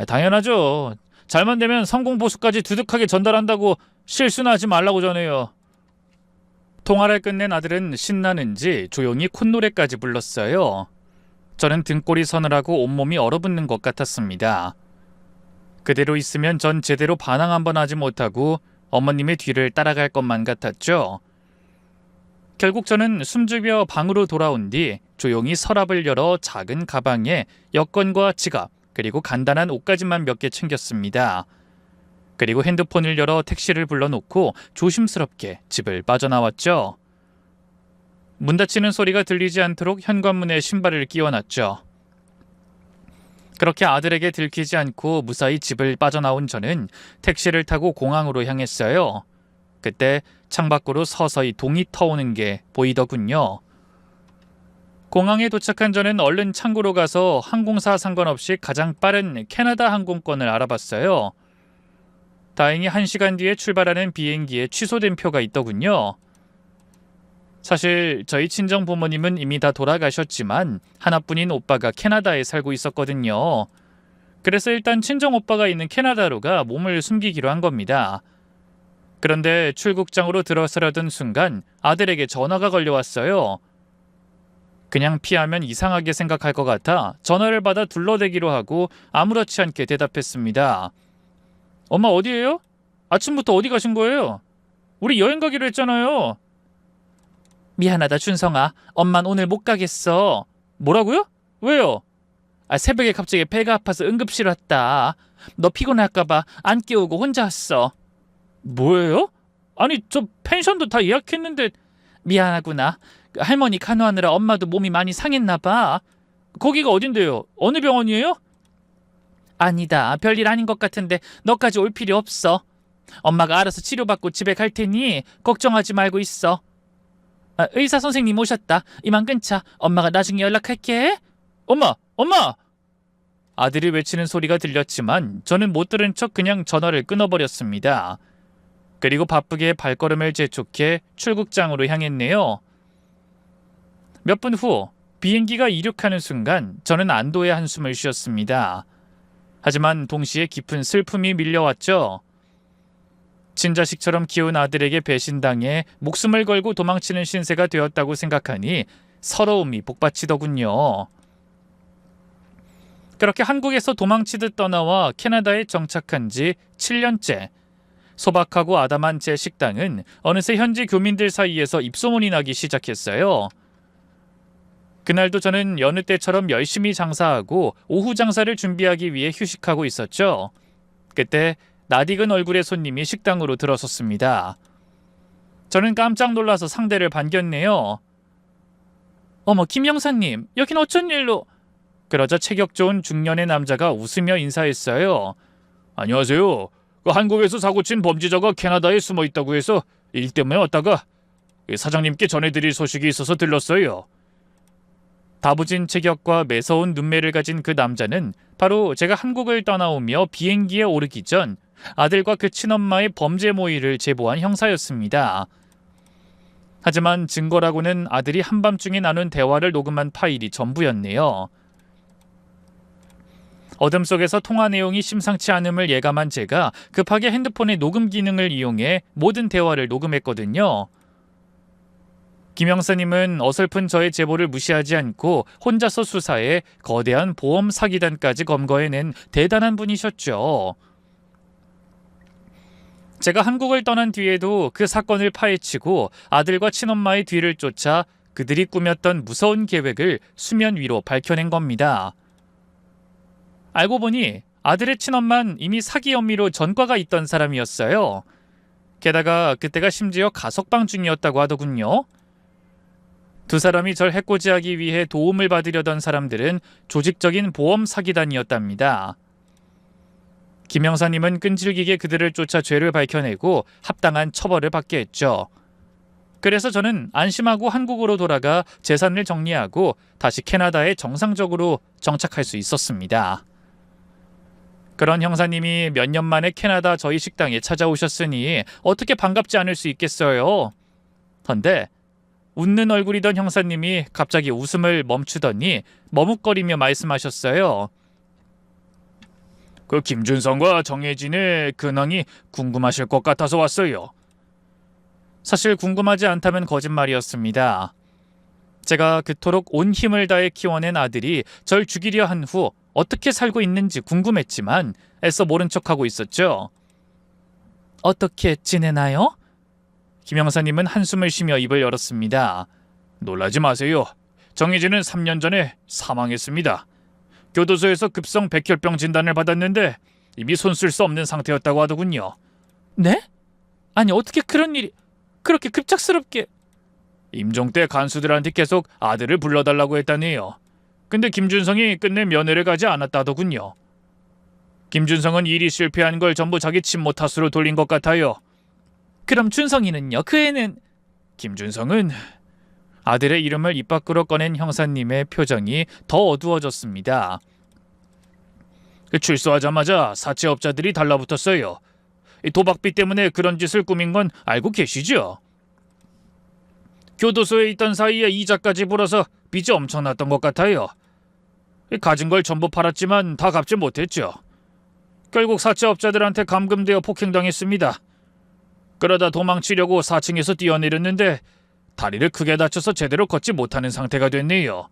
당연하죠. 잘만 되면 성공보수까지 두둑하게 전달한다고 실수나 하지 말라고 전해요. 통화를 끝낸 아들은 신나는지 조용히 콧노래까지 불렀어요. 저는 등골이 서늘하고 온몸이 얼어붙는 것 같았습니다. 그대로 있으면 전 제대로 반항 한번 하지 못하고 어머님의 뒤를 따라갈 것만 같았죠. 결국 저는 숨죽여 방으로 돌아온 뒤 조용히 서랍을 열어 작은 가방에 여권과 지갑 그리고 간단한 옷가지만 몇 개 챙겼습니다. 그리고 핸드폰을 열어 택시를 불러놓고 조심스럽게 집을 빠져나왔죠. 문 닫히는 소리가 들리지 않도록 현관문에 신발을 끼워놨죠. 그렇게 아들에게 들키지 않고 무사히 집을 빠져나온 저는 택시를 타고 공항으로 향했어요. 그때 창밖으로 서서히 동이 터오는 게 보이더군요. 공항에 도착한 저는 얼른 창구로 가서 항공사 상관없이 가장 빠른 캐나다 항공권을 알아봤어요. 다행히 1시간 뒤에 출발하는 비행기에 취소된 표가 있더군요. 사실 저희 친정 부모님은 이미 다 돌아가셨지만 하나뿐인 오빠가 캐나다에 살고 있었거든요. 그래서 일단 친정오빠가 있는 캐나다로가 몸을 숨기기로 한 겁니다. 그런데 출국장으로 들어서려던 순간 아들에게 전화가 걸려왔어요. 그냥 피하면 이상하게 생각할 것 같아 전화를 받아 둘러대기로 하고 아무렇지 않게 대답했습니다. 엄마 어디에요? 아침부터 어디 가신 거예요? 우리 여행 가기로 했잖아요. 미안하다 준성아. 엄만 오늘 못 가겠어. 뭐라고요? 왜요? 새벽에 갑자기 배가 아파서 응급실 왔다. 너 피곤할까봐 안 깨우고 혼자 왔어. 뭐예요? 아니 저 펜션도 다 예약했는데. 미안하구나. 할머니 간호하느라 엄마도 몸이 많이 상했나봐. 거기가 어딘데요? 어느 병원이에요? 아니다. 별일 아닌 것 같은데 너까지 올 필요 없어. 엄마가 알아서 치료받고 집에 갈 테니 걱정하지 말고 있어. 의사 선생님 오셨다. 이만 끊자. 엄마가 나중에 연락할게. 엄마! 엄마! 아들이 외치는 소리가 들렸지만 저는 못 들은 척 그냥 전화를 끊어버렸습니다. 그리고 바쁘게 발걸음을 재촉해 출국장으로 향했네요. 몇 분 후 비행기가 이륙하는 순간 저는 안도의 한숨을 쉬었습니다. 하지만 동시에 깊은 슬픔이 밀려왔죠. 친자식처럼 키운 아들에게 배신당해 목숨을 걸고 도망치는 신세가 되었다고 생각하니 서러움이 복받치더군요. 그렇게 한국에서 도망치듯 떠나와 캐나다에 정착한 지 7년째. 소박하고 아담한 제 식당은 어느새 현지 교민들 사이에서 입소문이 나기 시작했어요. 그날도 저는 여느 때처럼 열심히 장사하고 오후 장사를 준비하기 위해 휴식하고 있었죠. 그때 낯익은 얼굴의 손님이 식당으로 들어섰습니다. 저는 깜짝 놀라서 상대를 반겼네요. 어머 김 형사님, 여긴 어쩐 일로? 그러자 체격 좋은 중년의 남자가 웃으며 인사했어요. 안녕하세요. 한국에서 사고친 범죄자가 캐나다에 숨어 있다고 해서 일 때문에 왔다가 사장님께 전해드릴 소식이 있어서 들렀어요. 다부진 체격과 매서운 눈매를 가진 그 남자는 바로 제가 한국을 떠나오며 비행기에 오르기 전 아들과 그 친엄마의 범죄 모의를 제보한 형사였습니다. 하지만 증거라고는 아들이 한밤중에 나눈 대화를 녹음한 파일이 전부였네요. 어둠 속에서 통화 내용이 심상치 않음을 예감한 제가 급하게 핸드폰의 녹음 기능을 이용해 모든 대화를 녹음했거든요. 김 형사님은 어설픈 저의 제보를 무시하지 않고 혼자서 수사해 거대한 보험 사기단까지 검거해낸 대단한 분이셨죠. 제가 한국을 떠난 뒤에도 그 사건을 파헤치고 아들과 친엄마의 뒤를 쫓아 그들이 꾸몄던 무서운 계획을 수면 위로 밝혀낸 겁니다. 알고 보니 아들의 친엄마는 이미 사기 혐의로 전과가 있던 사람이었어요. 게다가 그때가 심지어 가석방 중이었다고 하더군요. 두 사람이 절 해코지하기 위해 도움을 받으려던 사람들은 조직적인 보험 사기단이었답니다. 김 형사님은 끈질기게 그들을 쫓아 죄를 밝혀내고 합당한 처벌을 받게 했죠. 그래서 저는 안심하고 한국으로 돌아가 재산을 정리하고 다시 캐나다에 정상적으로 정착할 수 있었습니다. 그런 형사님이 몇 년 만에 캐나다 저희 식당에 찾아오셨으니 어떻게 반갑지 않을 수 있겠어요. 헌데 웃는 얼굴이던 형사님이 갑자기 웃음을 멈추더니 머뭇거리며 말씀하셨어요. 그 김준성과 정혜진의 근황이 궁금하실 것 같아서 왔어요. 사실 궁금하지 않다면 거짓말이었습니다. 제가 그토록 온 힘을 다해 키워낸 아들이 절 죽이려 한 후 어떻게 살고 있는지 궁금했지만 애써 모른 척하고 있었죠. 어떻게 지내나요? 김 형사님은 한숨을 쉬며 입을 열었습니다. 놀라지 마세요. 정혜진은 3년 전에 사망했습니다. 교도소에서 급성 백혈병 진단을 받았는데 이미 손 쓸 수 없는 상태였다고 하더군요. 네? 아니 어떻게 그런 일이 그렇게 급작스럽게... 임종 때 간수들한테 계속 아들을 불러달라고 했다네요. 근데 김준성이 끝내 면회를 가지 않았다더군요. 김준성은 일이 실패한 걸 전부 자기 친모 탓으로 돌린 것 같아요. 그럼 준성이는요? 그 애는... 김준성은... 아들의 이름을 입 밖으로 꺼낸 형사님의 표정이 더 어두워졌습니다. 출소하자마자 사채업자들이 달라붙었어요. 도박비 때문에 그런 짓을 꾸민 건 알고 계시죠? 교도소에 있던 사이에 이자까지 불어서 빚이 엄청났던 것 같아요. 가진 걸 전부 팔았지만 다 갚지 못했죠. 결국 사채업자들한테 감금되어 폭행당했습니다. 그러다 도망치려고 4층에서 뛰어내렸는데 다리를 크게 다쳐서 제대로 걷지 못하는 상태가 됐네요.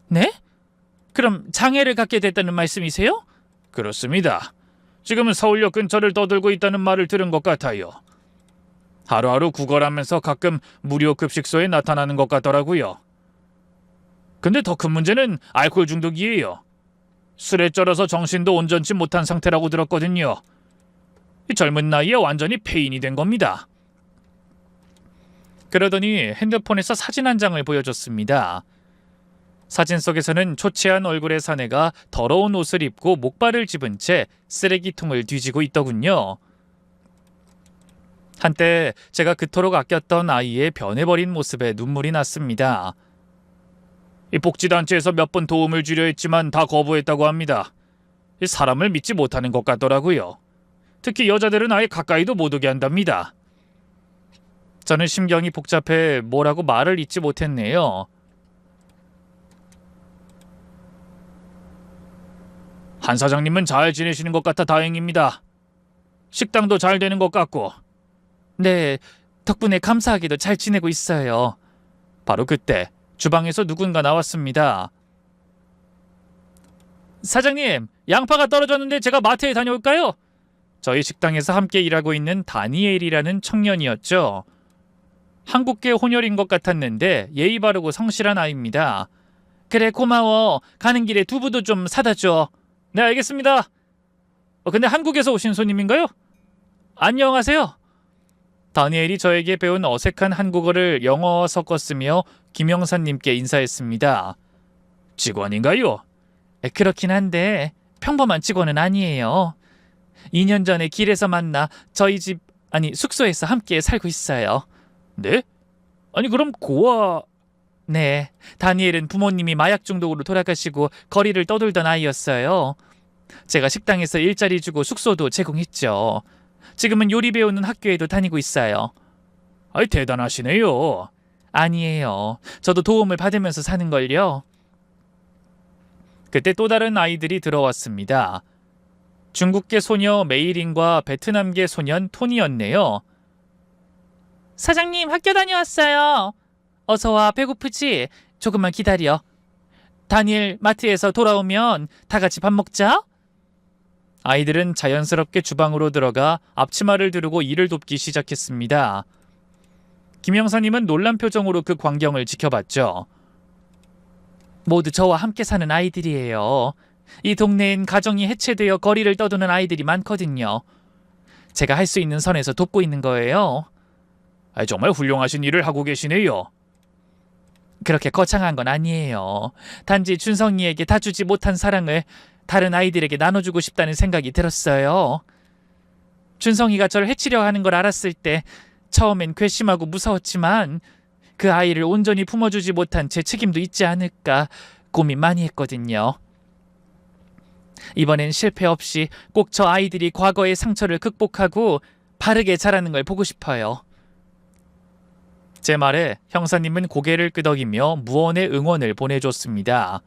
네? 그럼 장애를 갖게 됐다는 말씀이세요? 그렇습니다. 지금은 서울역 근처를 떠들고 있다는 말을 들은 것 같아요. 하루하루 구걸하면서 가끔 무료 급식소에 나타나는 것 같더라고요. 근데 더 큰 문제는 알코올 중독이에요. 술에 쩔어서 정신도 온전치 못한 상태라고 들었거든요. 이 젊은 나이에 완전히 폐인이 된 겁니다. 그러더니 핸드폰에서 사진 한 장을 보여줬습니다. 사진 속에서는 초췌한 얼굴의 사내가 더러운 옷을 입고 목발을 집은 채 쓰레기통을 뒤지고 있더군요. 한때 제가 그토록 아꼈던 아이의 변해버린 모습에 눈물이 났습니다. 이 복지단체에서 몇 번 도움을 주려 했지만 다 거부했다고 합니다. 사람을 믿지 못하는 것 같더라고요. 특히 여자들은 아예 가까이도 못 오게 한답니다. 저는 심경이 복잡해 뭐라고 말을 잇지 못했네요. 한 사장님은 잘 지내시는 것 같아 다행입니다. 식당도 잘 되는 것 같고. 네, 덕분에 감사하게도 잘 지내고 있어요. 바로 그때 주방에서 누군가 나왔습니다. 사장님, 양파가 떨어졌는데 제가 마트에 다녀올까요? 저희 식당에서 함께 일하고 있는 다니엘이라는 청년이었죠. 한국계 혼혈인 것 같았는데 예의 바르고 성실한 아이입니다. 그래, 고마워. 가는 길에 두부도 좀 사다 줘. 네, 알겠습니다. 근데 한국에서 오신 손님인가요? 안녕하세요. 다니엘이 저에게 배운 어색한 한국어를 영어와 섞었으며 김영사님께 인사했습니다. 직원인가요? 그렇긴 한데 평범한 직원은 아니에요. 2년 전에 길에서 만나 저희 숙소에서 함께 살고 있어요. 네? 아니 그럼 고아... 네, 다니엘은 부모님이 마약 중독으로 돌아가시고 거리를 떠돌던 아이였어요. 제가 식당에서 일자리 주고 숙소도 제공했죠. 지금은 요리 배우는 학교에도 다니고 있어요. 아이 대단하시네요. 아니에요. 저도 도움을 받으면서 사는걸요. 그때 또 다른 아이들이 들어왔습니다. 중국계 소녀 메이린과 베트남계 소년 토니였네요. 사장님, 학교 다녀왔어요. 어서와, 배고프지? 조금만 기다려. 다니엘, 마트에서 돌아오면 다 같이 밥 먹자. 아이들은 자연스럽게 주방으로 들어가 앞치마를 두르고 일을 돕기 시작했습니다. 김영사님은 놀란 표정으로 그 광경을 지켜봤죠. 모두 저와 함께 사는 아이들이에요. 이 동네엔 가정이 해체되어 거리를 떠도는 아이들이 많거든요. 제가 할 수 있는 선에서 돕고 있는 거예요. 정말 훌륭하신 일을 하고 계시네요. 그렇게 거창한 건 아니에요. 단지 준성이에게 다 주지 못한 사랑을 다른 아이들에게 나눠주고 싶다는 생각이 들었어요. 준성이가 저를 해치려 하는 걸 알았을 때 처음엔 괘씸하고 무서웠지만 그 아이를 온전히 품어주지 못한 제 책임도 있지 않을까 고민 많이 했거든요. 이번엔 실패 없이 꼭 저 아이들이 과거의 상처를 극복하고 바르게 자라는 걸 보고 싶어요. 제 말에 형사님은 고개를 끄덕이며 무언의 응원을 보내줬습니다.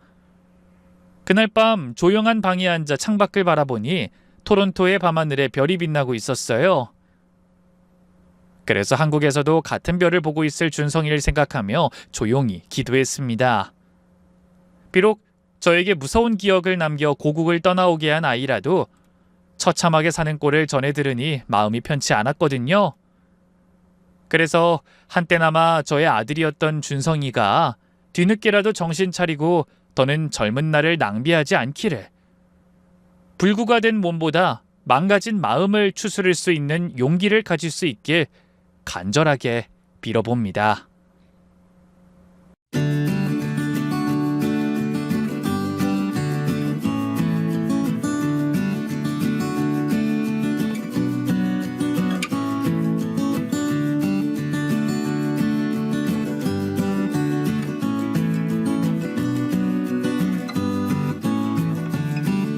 그날 밤 조용한 방에 앉아 창밖을 바라보니 토론토의 밤하늘에 별이 빛나고 있었어요. 그래서 한국에서도 같은 별을 보고 있을 준성이를 생각하며 조용히 기도했습니다. 비록 저에게 무서운 기억을 남겨 고국을 떠나오게 한 아이라도 처참하게 사는 꼴을 전해 들으니 마음이 편치 않았거든요. 그래서 한때나마 저의 아들이었던 준성이가 뒤늦게라도 정신 차리고 더는 젊은 날을 낭비하지 않기를, 불구가 된 몸보다 망가진 마음을 추스를 수 있는 용기를 가질 수 있길 간절하게 빌어봅니다.